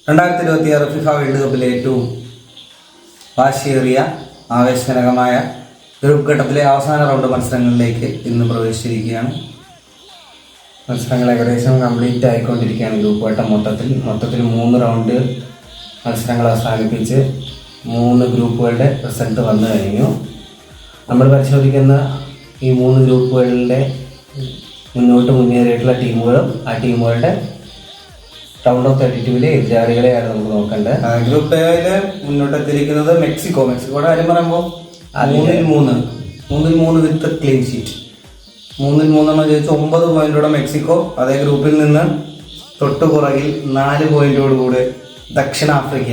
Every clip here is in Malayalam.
2026 ഫിഫ വേൾഡ് കപ്പിലെ ഏറ്റവും വാശിയേറിയ ആവേശജനകമായ ഗ്രൂപ്പ് ഘട്ടത്തിലെ അവസാന റൗണ്ട് മത്സരങ്ങളിലേക്ക് ഇന്ന് പ്രവേശിച്ചിരിക്കുകയാണ്. മത്സരങ്ങൾ ഏകദേശം കംപ്ലീറ്റ് ആയിക്കൊണ്ടിരിക്കുകയാണ്. ഗ്രൂപ്പ് ഘട്ടം മൊത്തത്തിൽ 3 റൗണ്ട് മത്സരങ്ങൾ അവസാനിപ്പിച്ച് 3 ഗ്രൂപ്പുകളുടെ റിസൾട്ട് വന്നു കഴിഞ്ഞു. നമ്മൾ പരിശോധിക്കുന്ന ഈ 3 ഗ്രൂപ്പുകളുടെ മുന്നോട്ട് മുന്നേറിയിട്ടുള്ള ടീമുകളും ആ ടീമുകളുടെ റൗണ്ട് ഓഫ് 32 എതിരാളികളെയാണ് നമുക്ക് നോക്കേണ്ടത്. ഗ്രൂപ്പ് എയില് മുന്നോട്ടെത്തിയിരിക്കുന്നത് മെക്സിക്കോയുടെ കാര്യം പറയുമ്പോൾ 3-3 വിത്ത് ക്ലീൻ ഷീറ്റ്. 3-3 ചോദിച്ചാൽ 9 പോയിന്റോടെ മെക്സിക്കോ. അതേ ഗ്രൂപ്പിൽ നിന്ന് തൊട്ടു പുറകിൽ 4 പോയിന്റോടുകൂടി ദക്ഷിണാഫ്രിക്ക.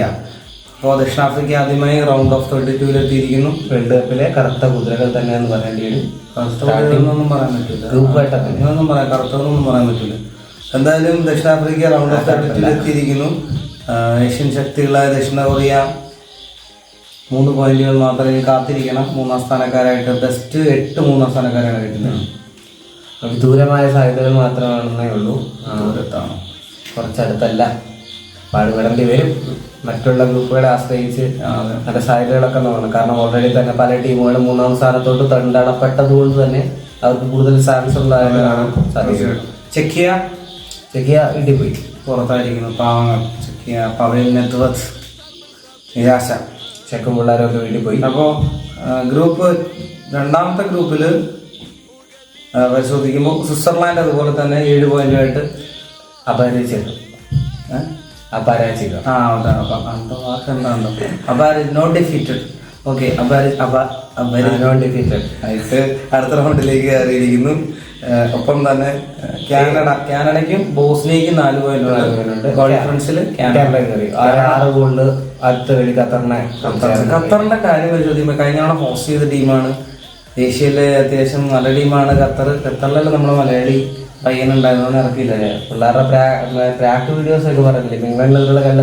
അപ്പോൾ ദക്ഷിണാഫ്രിക്ക ആദ്യമായി റൗണ്ട് ഓഫ് 32 എത്തിയിരിക്കുന്നു. വേൾഡ് കപ്പിലെ കറുത്ത കുതിരകൾ തന്നെയെന്ന് പറയേണ്ടി വരും. കറുത്തൊന്നും പറയാൻ പറ്റില്ല. ഗ്രൂപ്പ് ഘട്ടത്തിനൊന്നും പറയാം, കറുത്തതൊന്നും പറയാൻ പറ്റില്ല. എന്തായാലും ദക്ഷിണാഫ്രിക്ക റൗണ്ട് ഓഫ് 32 എത്തിയിരിക്കുന്നു. ഏഷ്യൻ ശക്തികളായ ദക്ഷിണ കൊറിയ 3 പോയിന്റുകൾ മാത്രമേ കാത്തിരിക്കണം. 3-ാം സ്ഥാനക്കാരായിട്ട് ബെസ്റ്റ് 8 3-ാം സ്ഥാനക്കാരാണ് കിട്ടുന്നത്. വിദൂരമായ സാധ്യതകൾ മാത്രമാണെന്നേ ഉള്ളൂ. ദൂരത്താണ്, കുറച്ചടുത്തല്ല. പാടുപെടേണ്ടി വരും. മറ്റുള്ള ഗ്രൂപ്പുകളെ ആശ്രയിച്ച് നല്ല സാധ്യതകളൊക്കെ നോക്കണം. കാരണം ഓൾറെഡി തന്നെ പല ടീമുകളും 3-ാം സ്ഥാനത്തോട്ട് തണ്ടടപ്പെട്ടത് കൊണ്ട് തന്നെ അവർക്ക് കൂടുതൽ ചാൻസ് ഉള്ളതായിട്ട് കാണാൻ സാധിക്കും. ചെക്കിയ ഇടിപ്പോയി പുറത്തായിരിക്കുന്നു. പാവങ്ങൾ ചെക്കിയ പവൽ നെറ്റ്വർക്ക് നിരാശ. ചെക്കും പിള്ളേരൊക്കെ വീട്ടിൽ പോയി. അപ്പോൾ ഗ്രൂപ്പ് 2-ാമത്തെ ഗ്രൂപ്പിൽ പരിശോധിക്കുമ്പോൾ സ്വിറ്റ്സർലാൻഡ് അതുപോലെ തന്നെ 7 പോയിന്റുമായിട്ട് അപരാജിച്ചിട്ടുണ്ട്. Not defeated. Okay, not defeated ആയിട്ട് അടുത്ത റൗണ്ടിലേക്ക് കയറിയിരിക്കുന്നു. ഒപ്പം തന്നെ കാനഡയ്ക്കും ബോസ്നിയയ്ക്കും 4 പോയിന്റ് കോൺഫറൻസിൽ 6 ഗോളില് അടുത്ത കളി ഖത്തറിന്റെ കാര്യം പരിശോധിക്കുമ്പോൾ കഴിഞ്ഞ തവണ ഹോസ്റ്റ് ചെയ്ത ടീമാണ്. ഏഷ്യയിലെ അത്യാവശ്യം നല്ല ടീമാണ് ഖത്തറിലല്ല നമ്മുടെ മലയാളി പയ്യനുണ്ടായിരുന്നോന്ന് ഇറക്കിയില്ലേ പിള്ളേരുടെ പ്രാക്ക് വീഡിയോസ് ഒക്കെ പറയുന്നില്ല. ഇംഗ്ലണ്ടിലുള്ള നല്ല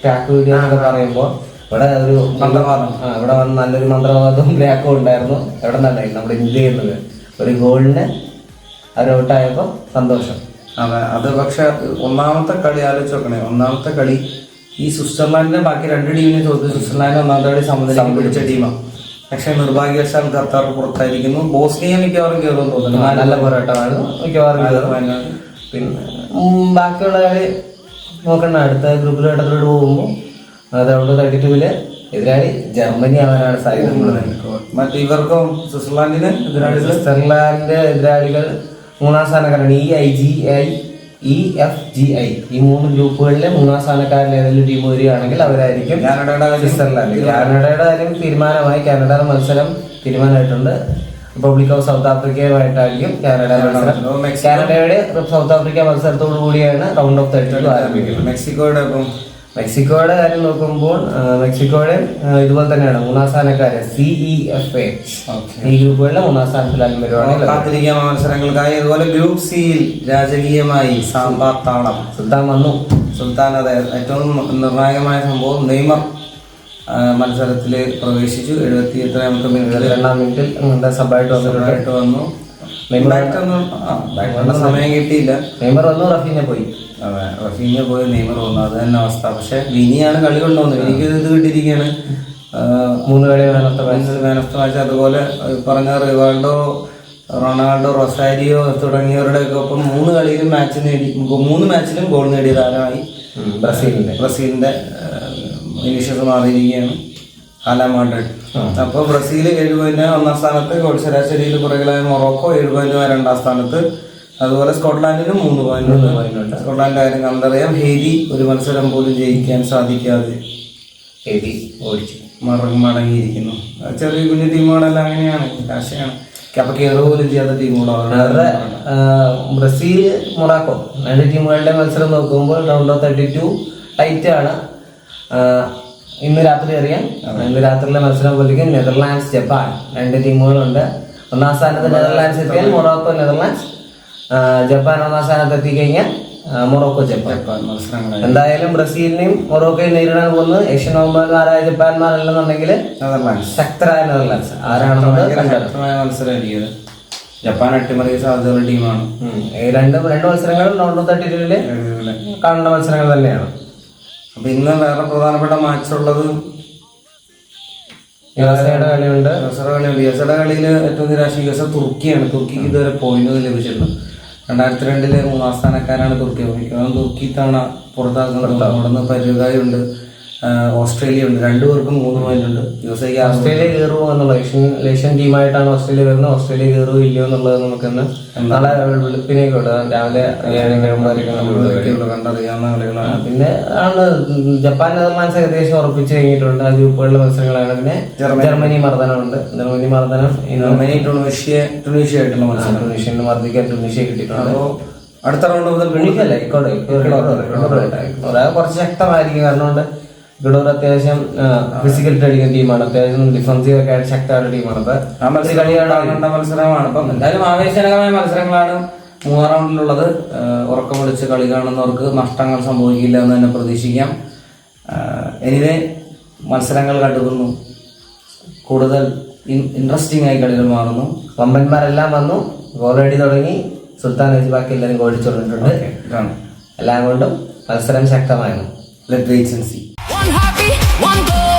പ്രാക്ക് വീഡിയോസ് ഒക്കെ പറയുമ്പോൾ ഇവിടെ ഒരു മന്ത്രവാദം, ഇവിടെ വന്ന് നല്ലൊരു മന്ത്രവാദവും പ്രാക്കും ഉണ്ടായിരുന്നു. എവിടെ നിന്നല്ല നമ്മുടെ ഇന്ത്യയിൽ നിന്ന് ഒരു ഗോളിന് അവർ ഔട്ടായപ്പോൾ സന്തോഷം. അതെ, അത് പക്ഷെ ഒന്നാമത്തെ കളി ആലോചിച്ച് നോക്കണേ. ഒന്നാമത്തെ കളി ഈ സ്വിറ്റ്സർലാൻഡിന്റെ ബാക്കി 2 ടീമിനെ തോൽത്ത് സ്വിറ്റ്സർലാൻഡ് ഒന്നാമത്തെ കളി സമനില പിടിച്ച ടീമാണ്. പക്ഷെ നിർഭാഗ്യവശാൽ ഖത്തർ പുറത്തായിരിക്കുന്നു. ബോസ്നിയ മിക്കവാറും കയറുമെന്ന് തോന്നുന്നു. നല്ല പോരാട്ടമാണ് മിക്കവാറും. പിന്നെ ബാക്കിയുള്ള കളി നോക്കണ്ട. അടുത്ത ഗ്രൂപ്പ് ഘട്ടത്തിലോട്ട് പോകുമ്പോൾ റൗണ്ട് 32 എതിരാളി ജർമ്മനി ആവാനാണ് സാധ്യത. മറ്റേ ഇവർക്കും സ്വിറ്റ്സർലാൻഡിന് എതിരാളികൾ 3-ാം സ്ഥാനക്കാരാണ്. EFGI ഈ 3 ഗ്രൂപ്പുകളിലെ 3-ാം സ്ഥാനക്കാരിൽ ഏതെങ്കിലും ടീം വരികയാണെങ്കിൽ അവരായിരിക്കും സ്വിറ്റ്സർലാൻഡ്. കാനഡയുടെ കാര്യം തീരുമാനമായി. കാനഡയുടെ മത്സരം തീരുമാനമായിട്ടുണ്ട്. റിപ്പബ്ലിക് ഓഫ് സൗത്ത് ആഫ്രിക്കയുമായിട്ടായിരിക്കും കാനഡയുടെ മത്സരം. കാനഡയുടെ സൗത്ത് ആഫ്രിക്ക മത്സരത്തോടു കൂടിയാണ് റൗണ്ട് ഓഫ് 32 ആരംഭിക്കുന്നത്. മെക്സിക്കോയുടെ കാര്യം നോക്കുമ്പോൾ മെക്സിക്കോയുടെ ഇതുപോലെ തന്നെയാണ് 3-ാം സ്ഥാനക്കാര് CEFA. ഈ ഗ്രൂപ്പുകളിലെ 3-ാം സ്ഥാനത്തിലാണ് വരുവാണെങ്കിൽ കാത്തിരിക്കാൻ മത്സരങ്ങൾക്കായി. അതുപോലെ ഗ്രൂപ്പ് സിയിൽ രാജകീയമായി സാമ്പാർ താളം സുൽത്താൻ അതെ ഏറ്റവും നിർണായകമായ സംഭവം. നെയ്മർ മത്സരത്തിൽ പ്രവേശിച്ചു. 78ാമത്തെ മിനിറ്റിൽ 2-ാം മിനിറ്റിൽ സബായിട്ട് വന്നു. സമയം കിട്ടിയില്ല. നെയ്മർ വന്നു, റഫീനെ പോയി. നെയ്മർ വന്നു. അത് തന്നെ അവസ്ഥ. പക്ഷെ വിനിയാണ് കളി കൊണ്ടുവന്നത്. എനിക്ക് ഇത് കിട്ടിയിരിക്കുകയാണ് 3 കളി മാൻ ഓഫ് ദ മാച്ച്. അതുപോലെ പറഞ്ഞ റൊണാൾഡോ, റൊസാരിയോ തുടങ്ങിയവരുടെ ഒക്കെ ഒപ്പം 3 കളിയിലും 3 മാച്ചിലും ഗോൾ നേടിയ താരമായി ബ്രസീലിന്റെ വിനീഷ്യസ് മാറിയിരിക്കുകയാണ്. ആലാമാഡ്രിഡ്. അപ്പോൾ ബ്രസീൽ 7 പോയിന്റ് 1-ാം സ്ഥാനത്ത്. ഗോൾ ശരാശരിയിൽ പുറകിലായ മൊറോക്കോ 7 പോയിന്റ് 2-ാം സ്ഥാനത്ത്. അതുപോലെ സ്കോട്ട്ലാൻഡിനും 3 പോയിന്റ്. സ്കോട്ട്ലാൻഡ് കാര്യം കണ്ടറിയാം. ഹെയ്തി ഒരു മത്സരം പോലും ജയിക്കാൻ സാധിക്കാതെ ഓടിച്ചു മടങ്ങിയിരിക്കുന്നു. ചെറിയ കുഞ്ഞു ടീമുകളെല്ലാം അങ്ങനെയാണ്, കാശയാണ്. അപ്പൊ കയറുക പോലും ചെയ്യാത്ത ടീമുകളാണ്. ബ്രസീൽ, മൊറാക്കോ 2 ടീമുകളുടെ മത്സരം നോക്കുമ്പോൾ റൗണ്ട് ഓഫ് 32 ടൈറ്റ് ആണ്. ഇന്ന് രാത്രി അറിയാം. ഇന്ന് രാത്രിയിലെ മത്സരം പോലെയും നെതർലാൻഡ്സ്, ജപ്പാൻ 2 ടീമുകളുണ്ട്. 1-ാം സ്ഥാനത്ത് നെതർലാൻഡ്സ് എത്തിയാൽ മൊറോക്കോ നെതർലാൻഡ്സ്, ജപ്പാൻ 1-ാം സ്ഥാനത്ത് എത്തിക്കഴിഞ്ഞാൽ മൊറോക്കോ ജപ്പാൻ മത്സരങ്ങൾ. എന്തായാലും ബ്രസീലിനെയും മൊറോക്കോയും നേരിടാൻ പോകുന്നത് ഏഷ്യൻ നവംബർമാരായ ജപ്പാന്മാരല്ലെന്നുണ്ടെങ്കിൽ ശക്തരായ നെതർലാൻഡ്സ് ആരാണെന്നുള്ളത് മത്സരം. ജപ്പാൻ അട്ടിമറിയ സാധ്യതയുള്ള ടീമാണ്. 2 മത്സരങ്ങളും റൗണ്ട് ഓഫ് 32 കാണുന്ന മത്സരങ്ങൾ തന്നെയാണ്. അപ്പൊ ഇന്ന് വേറെ പ്രധാനപ്പെട്ട മാച്ച് ഉള്ളത് യുഎസ്എയുടെ കളിയുണ്ട്. യുഎസ്എയുടെ കളിയിൽ ഏറ്റവും നിരാശ യുഎസ്എ തുർക്കിയാണ്. തുർക്കിക്ക് ഇതുവരെ പോയിന്റ് ലഭിച്ചിട്ടുണ്ട്. 2002 3ാം സ്ഥാനക്കാരാണ് തുർക്കി. മിക്കവാറും തുർക്കി തവണ പുറത്താക്കുന്നുണ്ട്. അവിടെ നിന്ന് പരുകായുണ്ട്, ഓസ്ട്രേലിയ ഉണ്ട്. 2 പേർക്കും 3 പോയിന്റ് ഉണ്ട്. യുഎസ്എക്ക് ഓസ്ട്രേലിയ കയറുമോ എന്നുള്ള ഏഷ്യൻ ടീമായിട്ടാണ് ഓസ്ട്രേലിയ വരുന്നത്. ഓസ്ട്രേലിയ കയറുമോ ഇല്ലയോ എന്നുള്ളത് നമുക്കിന്ന് നാളെ വെളുപ്പിനേക്ക് വിടാം. രാവിലെ 7 കണ്ടറിയാവുന്ന കളികളാണ്. പിന്നെ ആണ് ജപ്പാൻ നെതർലാൻഡ്സ് ഏകദേശം ഉറപ്പിച്ച് കഴിഞ്ഞിട്ടുണ്ട്. ആ ഗ്രൂപ്പുകളിലെ മത്സരങ്ങളാണ്. പിന്നെ ജർമ്മനി മർദ്ദനമുണ്ട്. ജർമ്മനി മർദ്ദനം ടുണീഷ്യ ആയിട്ടുള്ള മത്സരം. ടുണീഷ്യന് മർദ്ദിക്കാൻ ടുണീഷ്യ കിട്ടിയിട്ടുണ്ട്. അപ്പോൾ അടുത്ത റൗണ്ട് മുതൽ ടുണീഷ്യല്ല കുറച്ച് ശക്തമായിരിക്കും. കാരണം കൊണ്ട് ഇക്കഡോർ അത്യാവശ്യം ഫിസിക്കൽ അടിക്കുന്ന ടീമാണ്. അത്യാവശ്യം ഡിഫൻസീവ് ഒക്കെ ആയിട്ട് ശക്തമായ ടീമാണ്. ആ മത്സരമാണ്. അപ്പം എന്തായാലും ആവേശകരമായ മത്സരങ്ങളാണ് 3ാം റൗണ്ടിലുള്ളത്. ഉറക്കം വിളിച്ച് കളി കാണുന്നവർക്ക് നഷ്ടങ്ങൾ സംഭവിക്കില്ല എന്ന് തന്നെ പ്രതീക്ഷിക്കാം. എനിവേ മത്സരങ്ങൾ കണ്ടുവന്നു, കൂടുതൽ ഇൻട്രസ്റ്റിംഗ് ആയി കളികൾ മാറുന്നു. വമ്പന്മാരെല്ലാം വന്നു, ഗോളടി തുടങ്ങി. സുൽത്താൻ വെച്ച് ബാക്കി എല്ലാവരും ഗോളിച്ചോണ്ടിട്ടുണ്ട്. എല്ലാം കൊണ്ടും മത്സരം ശക്തമായിരുന്നു. Let's wait and see. One heartbeat, one goal.